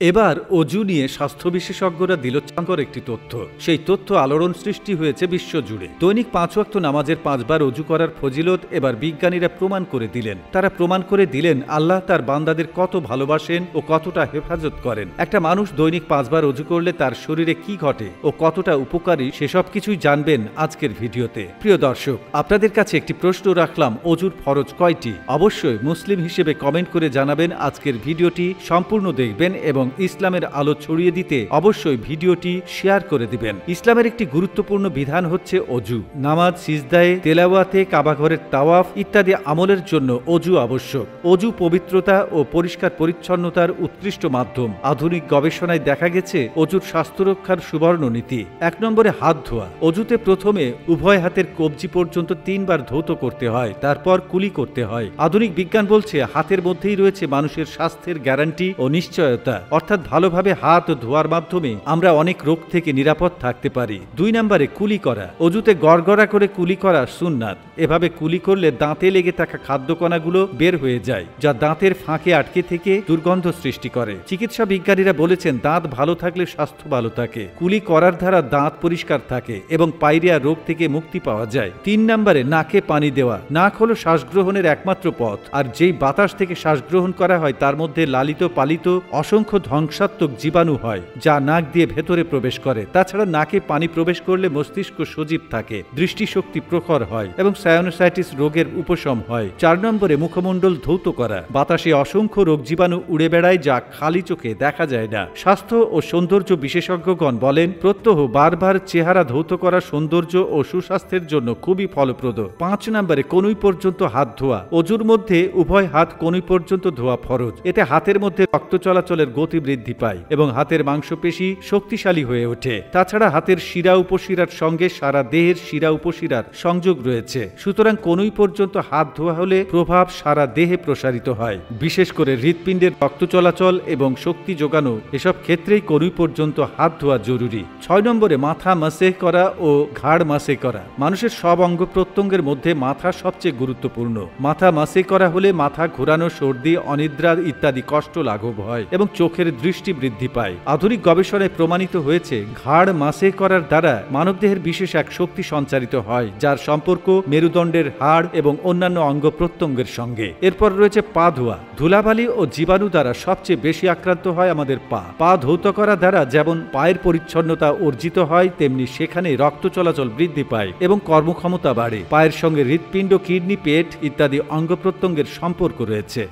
এবার অজু নিয়ে স্বাস্থ্য বিশেষজ্ঞরা দিল চাঞ্চল্যকর একটি তথ্য। সেই তথ্য আলোড়ন সৃষ্টি হয়েছে বিশ্বজুড়ে। দৈনিক 5 ওয়াক্ত নামাজের 5 বার অজু করার ফজিলত এবার বিজ্ঞানীরা প্রমাণ করে দিলেন। তারা প্রমাণ করে দিলেন আল্লাহ তার বান্দাদের কত ভালোবাসেন ও কতটা হেফাজত করেন। একটা মানুষ দৈনিক 5 বার অজু করলে তার শরীরে কি ঘটে ও কতটা উপকারী সেসব কিছুই জানবেন আজকের ভিডিওতে। প্রিয় দর্শক, আপনাদের কাছে একটি প্রশ্ন রাখলাম, অজুর ফরজ কয়টি? অবশ্যই মুসলিম হিসেবে কমেন্ট করে জানাবেন। আজকের ভিডিওটি সম্পূর্ণ দেখবেন এবং ইসলামের আলো ছড়িয়ে দিতে অবশ্যই ভিডিওটি শেয়ার করে দিবেন। ইসলামের একটি গুরুত্বপূর্ণ বিধান হচ্ছে অজু। নামাজ, সিজদায়ে, তেলাওয়াতে, কাবাঘরের তাওয়াফ ইত্যাদি আমলের জন্য অজু আবশ্যক। অজু পবিত্রতা ও পরিষ্কার পরিচ্ছন্নতার উৎকৃষ্ট মাধ্যম। আধুনিক গবেষণায় দেখা গেছে অজুর স্বাস্থ্য রক্ষার সুবর্ণ নীতি। 1 নম্বরে হাত ধোয়া। অজুতে প্রথমে উভয় হাতের কবজি পর্যন্ত 3 বার ধৌত করতে হয়, তারপর কুলি করতে হয়। আধুনিক বিজ্ঞান বলছে হাতের মধ্যেই রয়েছে মানুষের স্বাস্থ্যের গ্যারান্টি ও নিশ্চয়তা। অর্থাৎ ভালোভাবে হাত ধোয়ার মাধ্যমে আমরা অনেক রোগ থেকে নিরাপদ থাকতে পারি। 2 নম্বরে কুলি করা। অজুতে গড়গড়া করে কুলি করা সুন্নাত। এভাবে কুলি করলে দাঁতে লেগে থাকা খাদ্যকণাগুলো বের হয়ে যায়, যা দাঁতের ফাঁকে আটকে থেকে দুর্গন্ধ সৃষ্টি করে। চিকিৎসা বিজ্ঞানীরা বলেছেন দাঁত ভালো থাকলে স্বাস্থ্য ভালো থাকে। কুলি করার দ্বারা দাঁত পরিষ্কার থাকে এবং পাইরিয়া রোগ থেকে মুক্তি পাওয়া যায়। 3 নম্বরে নাকে পানি দেওয়া। নাক হলো শ্বাসগ্রহণের একমাত্র পথ, আর যেই বাতাস থেকে শ্বাস গ্রহণ করা হয় তার মধ্যে লালিত পালিত অসংখ্য ধ্বংসাত্মক জীবাণু হয়, যা নাক দিয়ে ভেতরে প্রবেশ করে। তাছাড়া নাকে পানি প্রবেশ করলে মস্তিষ্ক সজীব থাকে, দৃষ্টিশক্তি প্রখর হয় এবং সাইনোসাইটিস রোগের উপশম হয়। 4 নম্বরে মুখমণ্ডল ধৌত করা। বাতাসে অসংখ্য রোগ জীবাণু উড়ে বেড়ায়, যা খালি চোখে দেখা যায় না। স্বাস্থ্য ও সৌন্দর্য বিশেষজ্ঞগণ বলেন প্রত্যহ বারবার চেহারা ধৌত করা সৌন্দর্য ও সুস্বাস্থ্যের জন্য খুবই ফলপ্রদ। 5 নম্বরে কনুই পর্যন্ত হাত ধোয়া। অজুর মধ্যে উভয় হাত কনুই পর্যন্ত ধোয়া ফরজ। এতে হাতের মধ্যে রক্ত চলাচলের গতি বৃদ্ধি পায় এবং হাতের মাংসপেশি শক্তিশালী হয়ে ওঠে। তাছাড়া হাতের শিরা উপশিরার সঙ্গে সারা দেহের শিরা উপশিরার সংযোগ রয়েছে। সুতরাং কনুই পর্যন্ত হাত ধোয়া হলে প্রভাব সারা দেহে প্রসারিত হয়। বিশেষ করে হৃৎপিণ্ডের রক্ত চলাচল এবং শক্তি যোগানো এসব ক্ষেত্রেই কনুই পর্যন্ত হাত ধোয়া জরুরি। 6 নম্বরে মাথা মাসেহ করা ও ঘাড় মাসেহ করা। মানুষের সব অঙ্গ প্রত্যঙ্গের মধ্যে মাথা সবচেয়ে গুরুত্বপূর্ণ। মাথা মাসেহ করা হলে মাথা ঘোরানো, সর্দি, অনিদ্রা ইত্যাদি কষ্ট লাঘব হয় এবং চোখের দৃষ্টি বৃদ্ধি পায়। আধুনিক গবেষণায় প্রমাণিত হয়েছে ঘাড় মাসেহ করার দ্বারা মানবদেহের বিশেষ এক শক্তি সঞ্চারিত হয়, যার সম্পর্ক মেরুদণ্ডের হাড় এবং অন্যান্য অঙ্গ প্রত্যঙ্গের সঙ্গে। এরপর রয়েছে পা ধোয়া। ধুলাবালি ও জীবাণু দ্বারা সবচেয়ে বেশি আক্রান্ত হয় আমাদের পা। পা ধৌত করা দ্বারা যেমন পায়ের পরিচ্ছন্নতা অর্জিত হয়, তেমনি সেখানে রক্ত চলাচল বৃদ্ধি পায় এবং কর্মক্ষমতা বাড়ে। পায়ের সঙ্গে হৃৎপিণ্ড, কিডনি, পেট ইত্যাদি অঙ্গ প্রত্যঙ্গের সম্পর্ক রয়েছে।